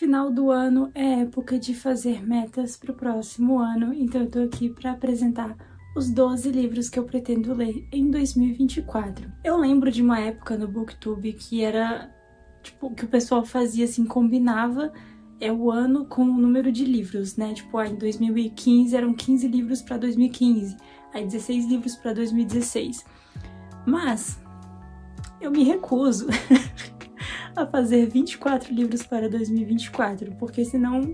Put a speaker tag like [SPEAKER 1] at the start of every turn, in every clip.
[SPEAKER 1] Final do ano é época de fazer metas para o próximo ano, então eu tô aqui para apresentar os 12 livros que eu pretendo ler em 2024. Eu lembro de uma época no BookTube que era, tipo, que o pessoal fazia assim, combinava o ano com o número de livros, né? Tipo, em 2015 eram 15 livros para 2015, aí 16 livros para 2016. Mas eu me recuso a fazer 24 livros para 2024, porque senão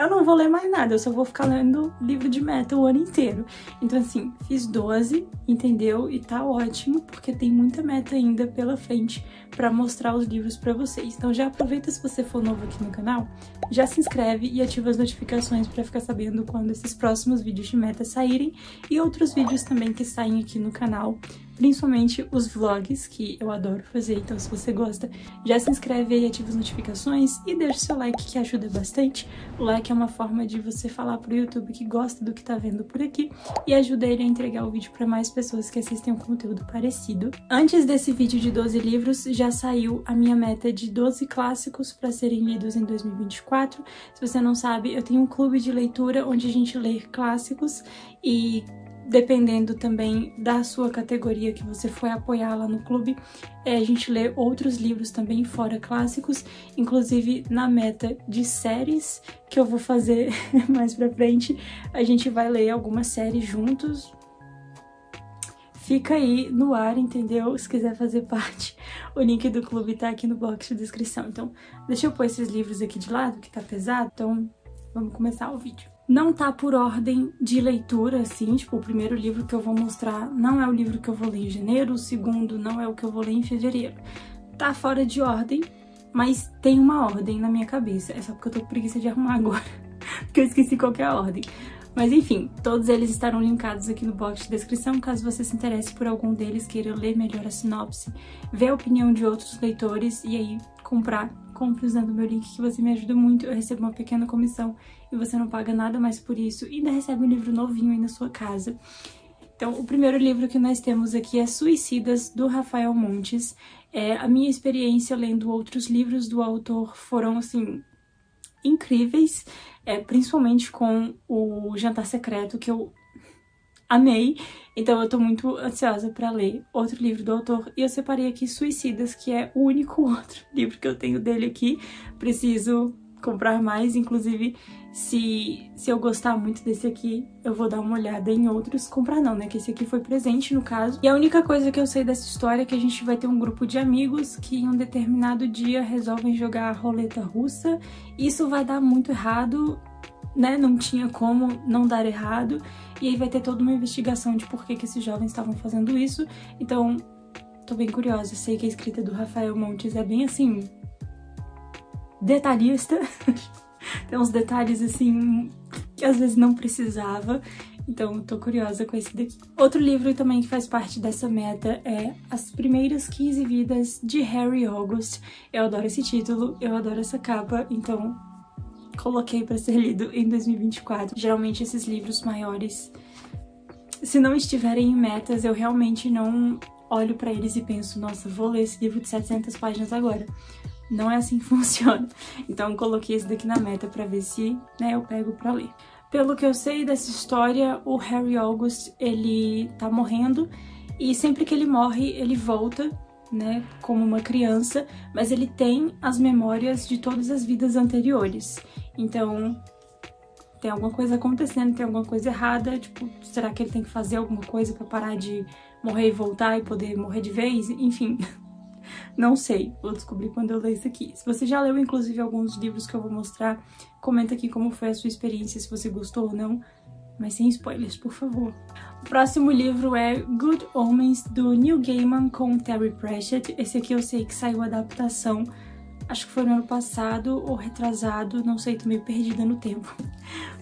[SPEAKER 1] eu não vou ler mais nada, eu só vou ficar lendo livro de meta o ano inteiro. Então assim, fiz 12, entendeu? E tá ótimo, porque tem muita meta ainda pela frente pra mostrar os livros pra vocês. Então já aproveita, se você for novo aqui no canal, já se inscreve e ativa as notificações pra ficar sabendo quando esses próximos vídeos de meta saírem e outros vídeos também que saem aqui no canal, principalmente os vlogs, que eu adoro fazer. Então se você gosta, já se inscreve aí, ativa as notificações e deixa o seu like, que ajuda bastante. O like é uma forma de você falar pro YouTube que gosta do que tá vendo por aqui e ajuda ele a entregar o vídeo para mais pessoas que assistem um conteúdo parecido. Antes desse vídeo de 12 livros, já saiu a minha meta de 12 clássicos para serem lidos em 2024. Se você não sabe, eu tenho um clube de leitura onde a gente lê clássicos e dependendo também da sua categoria que você foi apoiar lá no clube, a gente lê outros livros também fora clássicos, inclusive na meta de séries que eu vou fazer mais pra frente, a gente vai ler algumas séries juntos. Fica aí no ar, entendeu? Se quiser fazer parte, o link do clube tá aqui no box de descrição. Então, deixa eu pôr esses livros aqui de lado, que tá pesado, então vamos começar o vídeo. Não tá por ordem de leitura, assim, tipo, o primeiro livro que eu vou mostrar não é o livro que eu vou ler em janeiro, o segundo não é o que eu vou ler em fevereiro. Tá fora de ordem, mas tem uma ordem na minha cabeça. É só porque eu tô com preguiça de arrumar agora, porque eu esqueci qual que é a ordem. Mas enfim, todos eles estarão linkados aqui no box de descrição, caso você se interesse por algum deles, queira ler melhor a sinopse, ver a opinião de outros leitores e aí compre usando o meu link, que você me ajuda muito. Eu recebo uma pequena comissão e você não paga nada mais por isso e ainda recebe um livro novinho aí na sua casa. Então, o primeiro livro que nós temos aqui é Suicidas, do Rafael Montes. A minha experiência lendo outros livros do autor foram, assim, incríveis, principalmente com o Jantar Secreto, que eu amei, então eu tô muito ansiosa pra ler outro livro do autor, e eu separei aqui Suicidas, que é o único outro livro que eu tenho dele aqui. Preciso comprar mais, inclusive se eu gostar muito desse aqui, eu vou dar uma olhada em outros. Comprar não, né, que esse aqui foi presente no caso. E a única coisa que eu sei dessa história é que a gente vai ter um grupo de amigos que em um determinado dia resolvem jogar a roleta russa. Isso vai dar muito errado, né, não tinha como não dar errado, e aí vai ter toda uma investigação de por que esses jovens estavam fazendo isso. Então, tô bem curiosa. Sei que a escrita do Rafael Montes é bem, assim, detalhista. Tem uns detalhes, assim, que às vezes não precisava. Então, tô curiosa com esse daqui. Outro livro também que faz parte dessa meta é As Primeiras 15 Vidas, de Harry August. Eu adoro esse título, eu adoro essa capa, então coloquei pra ser lido em 2024. Geralmente esses livros maiores, se não estiverem em metas, eu realmente não olho pra eles e penso, nossa, vou ler esse livro de 700 páginas agora. Não é assim que funciona. Então coloquei esse daqui na meta pra ver se, né, eu pego pra ler. Pelo que eu sei dessa história, o Harry August, ele tá morrendo e sempre que ele morre, ele volta, né, como uma criança, mas ele tem as memórias de todas as vidas anteriores. Então, tem alguma coisa acontecendo, tem alguma coisa errada, tipo, será que ele tem que fazer alguma coisa pra parar de morrer e voltar e poder morrer de vez? Enfim, não sei, vou descobrir quando eu ler isso aqui. Se você já leu, inclusive, alguns livros que eu vou mostrar, comenta aqui como foi a sua experiência, se você gostou ou não, mas sem spoilers, por favor. O próximo livro é Good Omens, do Neil Gaiman com Terry Pratchett. Esse aqui eu sei que saiu a adaptação, acho que foi no ano passado ou retrasado, não sei, tô meio perdida no tempo.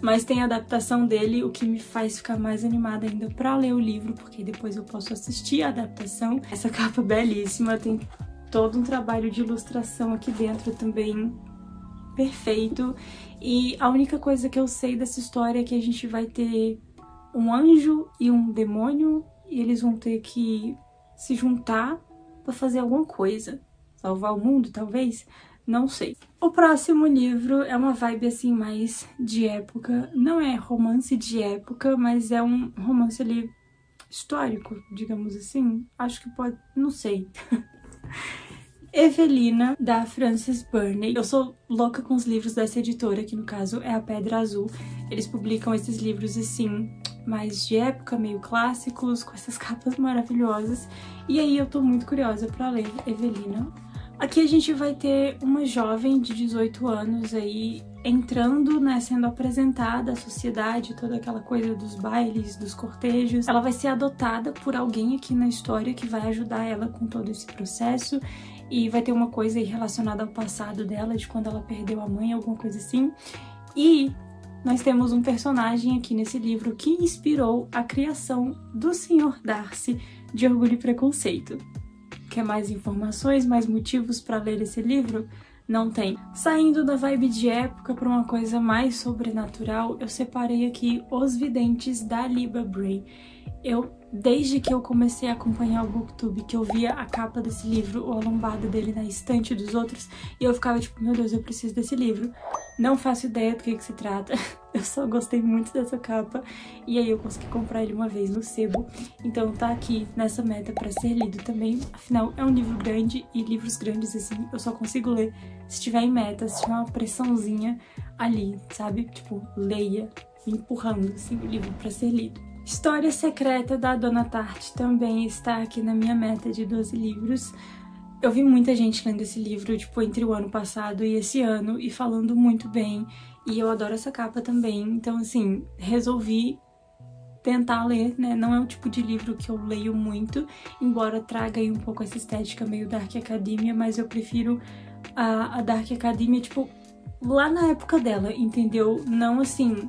[SPEAKER 1] Mas tem a adaptação dele, o que me faz ficar mais animada ainda pra ler o livro, porque depois eu posso assistir a adaptação. Essa capa belíssima, tem todo um trabalho de ilustração aqui dentro também perfeito. E a única coisa que eu sei dessa história é que a gente vai ter um anjo e um demônio, e eles vão ter que se juntar pra fazer alguma coisa. Salvar o mundo, talvez? não sei. O próximo livro é uma vibe assim mais de época, não é romance de época, mas é um romance ali histórico, digamos assim. Acho que pode, não sei. Evelina, da Frances Burney. Eu sou louca com os livros dessa editora, que no caso é a Pedra Azul. Eles publicam esses livros assim, mais de época, meio clássicos, com essas capas maravilhosas. E aí eu tô muito curiosa pra ler Evelina. Aqui a gente vai ter uma jovem de 18 anos aí entrando, né, sendo apresentada à sociedade, toda aquela coisa dos bailes, dos cortejos. Ela vai ser adotada por alguém aqui na história que vai ajudar ela com todo esse processo. E vai ter uma coisa aí relacionada ao passado dela, de quando ela perdeu a mãe, alguma coisa assim. E nós temos um personagem aqui nesse livro que inspirou a criação do Sr. Darcy de Orgulho e Preconceito. Quer mais informações, mais motivos para ler esse livro? Não tem. Saindo da vibe de época para uma coisa mais sobrenatural, eu separei aqui Os Videntes, da Libba Bray. Desde que eu comecei a acompanhar o Booktube, que eu via a capa desse livro, ou a lombada dele na estante dos outros, e eu ficava tipo, meu Deus, eu preciso desse livro. Não faço ideia do que se trata, eu só gostei muito dessa capa, e aí eu consegui comprar ele uma vez no sebo, então tá aqui nessa meta pra ser lido também. Afinal, é um livro grande, e livros grandes assim, eu só consigo ler se tiver em meta, se tiver uma pressãozinha ali, sabe? Tipo, leia, me empurrando assim, o livro pra ser lido. História Secreta, da Dona Tartt, também está aqui na minha meta de 12 livros. Eu vi muita gente lendo esse livro, tipo, entre o ano passado e esse ano, e falando muito bem, e eu adoro essa capa também, então, assim, resolvi tentar ler, né? Não é o tipo de livro que eu leio muito, embora traga aí um pouco essa estética meio Dark Academia, mas eu prefiro a Dark Academia, tipo, lá na época dela, entendeu? Não, assim,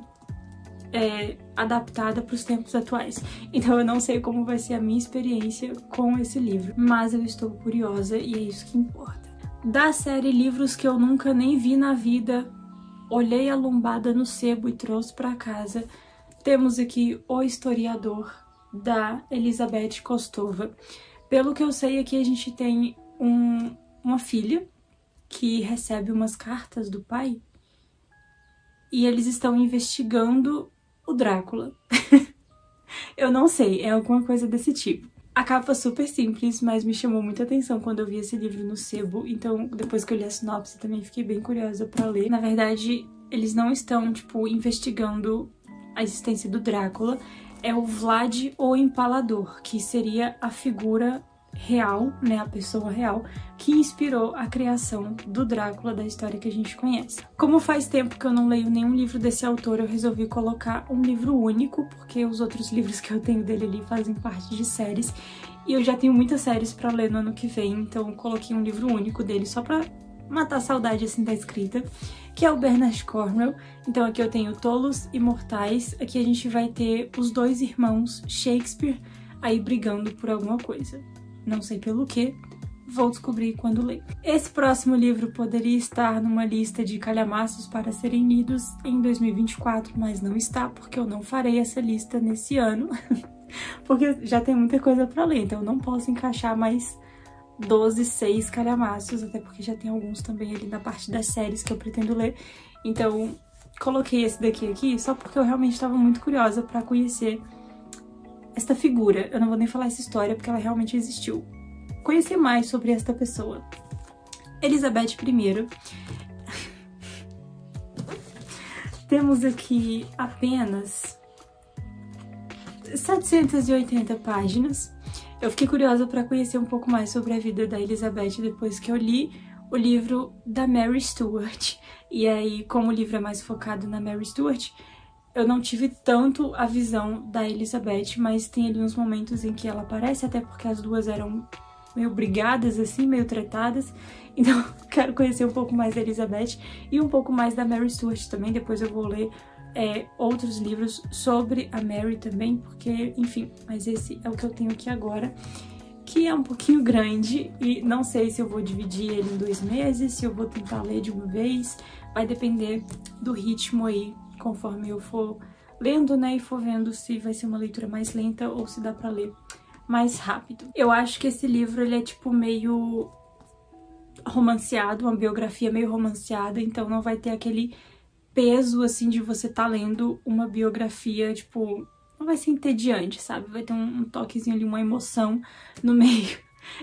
[SPEAKER 1] adaptada para os tempos atuais. Então eu não sei como vai ser a minha experiência com esse livro, mas eu estou curiosa e é isso que importa. Da série Livros que eu nunca nem vi na vida, olhei a lombada no sebo e trouxe para casa, temos aqui O Historiador, da Elizabeth Kostova. Pelo que eu sei, aqui a gente tem uma filha que recebe umas cartas do pai e eles estão investigando o Drácula. Eu não sei, é alguma coisa desse tipo. A capa é super simples, mas me chamou muita atenção quando eu vi esse livro no sebo, então depois que eu li a sinopse também fiquei bem curiosa pra ler. Na verdade, eles não estão, tipo, investigando a existência do Drácula, é o Vlad o Empalador, que seria a figura real, né, a pessoa real, que inspirou a criação do Drácula da história que a gente conhece. Como faz tempo que eu não leio nenhum livro desse autor, eu resolvi colocar um livro único, porque os outros livros que eu tenho dele ali fazem parte de séries, e eu já tenho muitas séries pra ler no ano que vem, então eu coloquei um livro único dele só pra matar a saudade assim da escrita, que é o Bernard Cornwell. Então aqui eu tenho Tolos Imortais, aqui a gente vai ter os dois irmãos Shakespeare aí brigando por alguma coisa. Não sei pelo que, vou descobrir quando ler. Esse próximo livro poderia estar numa lista de calhamaços para serem lidos em 2024, mas não está, porque eu não farei essa lista nesse ano, porque já tem muita coisa para ler, então eu não posso encaixar mais 6 calhamaços, até porque já tem alguns também ali na parte das séries que eu pretendo ler. Então, coloquei esse daqui aqui só porque eu realmente estava muito curiosa para conhecer esta figura. Eu não vou nem falar essa história porque ela realmente existiu. Conhecer mais sobre esta pessoa. Elizabeth I. Temos aqui apenas 780 páginas. Eu fiquei curiosa para conhecer um pouco mais sobre a vida da Elizabeth depois que eu li o livro da Mary Stuart. E aí, como o livro é mais focado na Mary Stuart, eu não tive tanto a visão da Elizabeth, mas tem ali uns momentos em que ela aparece, até porque as duas eram meio brigadas, assim, meio tretadas. Então, quero conhecer um pouco mais da Elizabeth e um pouco mais da Mary Stuart também. Depois eu vou ler outros livros sobre a Mary também, porque, enfim, mas esse é o que eu tenho aqui agora, que é um pouquinho grande e não sei se eu vou dividir ele em 2 meses, se eu vou tentar ler de uma vez, vai depender do ritmo aí, conforme eu for lendo, né, e for vendo se vai ser uma leitura mais lenta ou se dá pra ler mais rápido. Eu acho que esse livro, ele é tipo meio romanceado, uma biografia meio romanceada, então não vai ter aquele peso, assim, de você tá lendo uma biografia, tipo, não vai ser entediante, sabe? Vai ter um toquezinho ali, uma emoção no meio.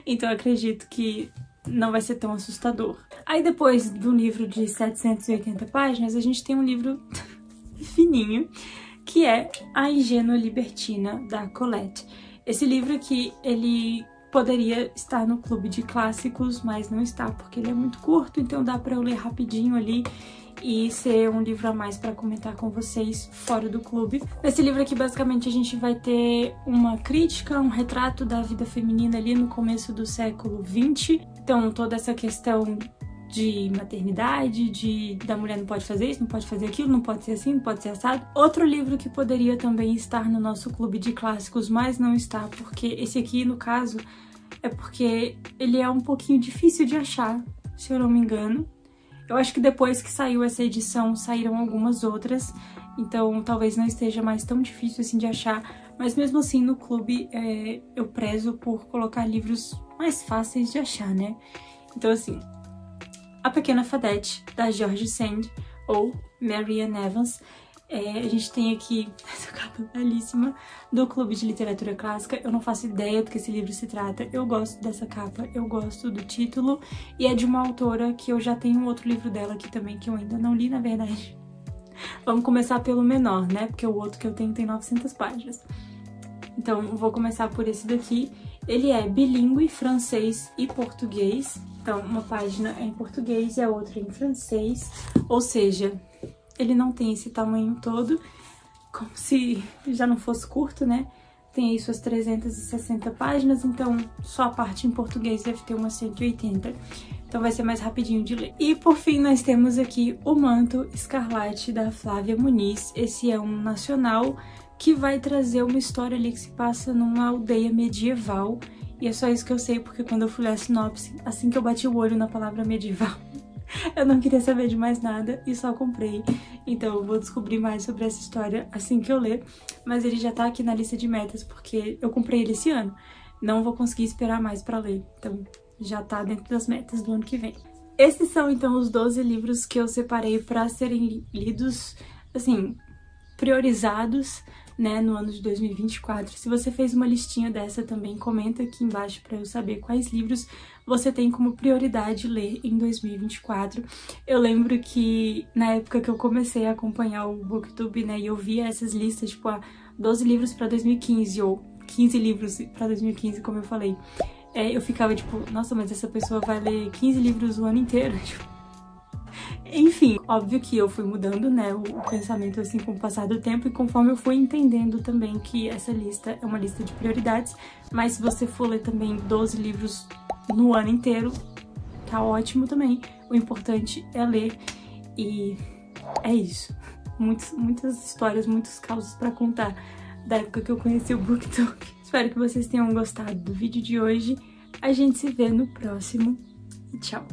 [SPEAKER 1] Então eu acredito que não vai ser tão assustador. Aí depois do livro de 780 páginas, a gente tem um livro fininho, que é A Ingênua Libertina, da Colette. Esse livro aqui, ele poderia estar no clube de clássicos, mas não está, porque ele é muito curto, então dá pra eu ler rapidinho ali e ser um livro a mais para comentar com vocês fora do clube. Nesse livro aqui, basicamente, a gente vai ter uma crítica, um retrato da vida feminina ali no começo do século XX. Então, toda essa questão de maternidade, da mulher não pode fazer isso, não pode fazer aquilo, não pode ser assim, não pode ser assado. Outro livro que poderia também estar no nosso clube de clássicos, mas não está, porque esse aqui, no caso, é porque ele é um pouquinho difícil de achar, se eu não me engano. Eu acho que depois que saiu essa edição, saíram algumas outras, então talvez não esteja mais tão difícil assim de achar, mas mesmo assim no clube eu prezo por colocar livros mais fáceis de achar, né? Então assim, A Pequena Fadette, da George Sand, ou Marianne Evans. A gente tem aqui essa capa belíssima do Clube de Literatura Clássica. Eu não faço ideia do que esse livro se trata. Eu gosto dessa capa, eu gosto do título. E é de uma autora que eu já tenho um outro livro dela aqui também, que eu ainda não li, na verdade. Vamos começar pelo menor, né? Porque o outro que eu tenho tem 900 páginas. Então, vou começar por esse daqui. Ele é bilíngue, francês e português. Então, uma página é em português e a outra em francês. Ou seja, ele não tem esse tamanho todo, como se já não fosse curto, né? Tem aí suas 360 páginas, então só a parte em português deve ter umas 180. Então vai ser mais rapidinho de ler. E por fim nós temos aqui O Manto Escarlate, da Flávia Muniz. Esse é um nacional que vai trazer uma história ali que se passa numa aldeia medieval. E é só isso que eu sei, porque quando eu fui ler a sinopse, assim que eu bati o olho na palavra medieval, eu não queria saber de mais nada e só comprei. Então eu vou descobrir mais sobre essa história assim que eu ler. Mas ele já tá aqui na lista de metas, porque eu comprei ele esse ano. Não vou conseguir esperar mais pra ler. Então já tá dentro das metas do ano que vem. Esses são então os 12 livros que eu separei pra serem lidos, assim, priorizados, né, no ano de 2024. Se você fez uma listinha dessa também, comenta aqui embaixo pra eu saber quais livros você tem como prioridade ler em 2024. Eu lembro que na época que eu comecei a acompanhar o Booktube, né, e eu via essas listas, tipo, 12 livros pra 2015 ou 15 livros pra 2015, como eu falei. Eu ficava tipo, nossa, mas essa pessoa vai ler 15 livros o ano inteiro, tipo. Enfim, óbvio que eu fui mudando, né, o pensamento assim com o passar do tempo e conforme eu fui entendendo também que essa lista é uma lista de prioridades, mas se você for ler também 12 livros no ano inteiro, tá ótimo também. O importante é ler e é isso. Muitas histórias, muitos causos pra contar da época que eu conheci o Booktube. Espero que vocês tenham gostado do vídeo de hoje. A gente se vê no próximo e tchau!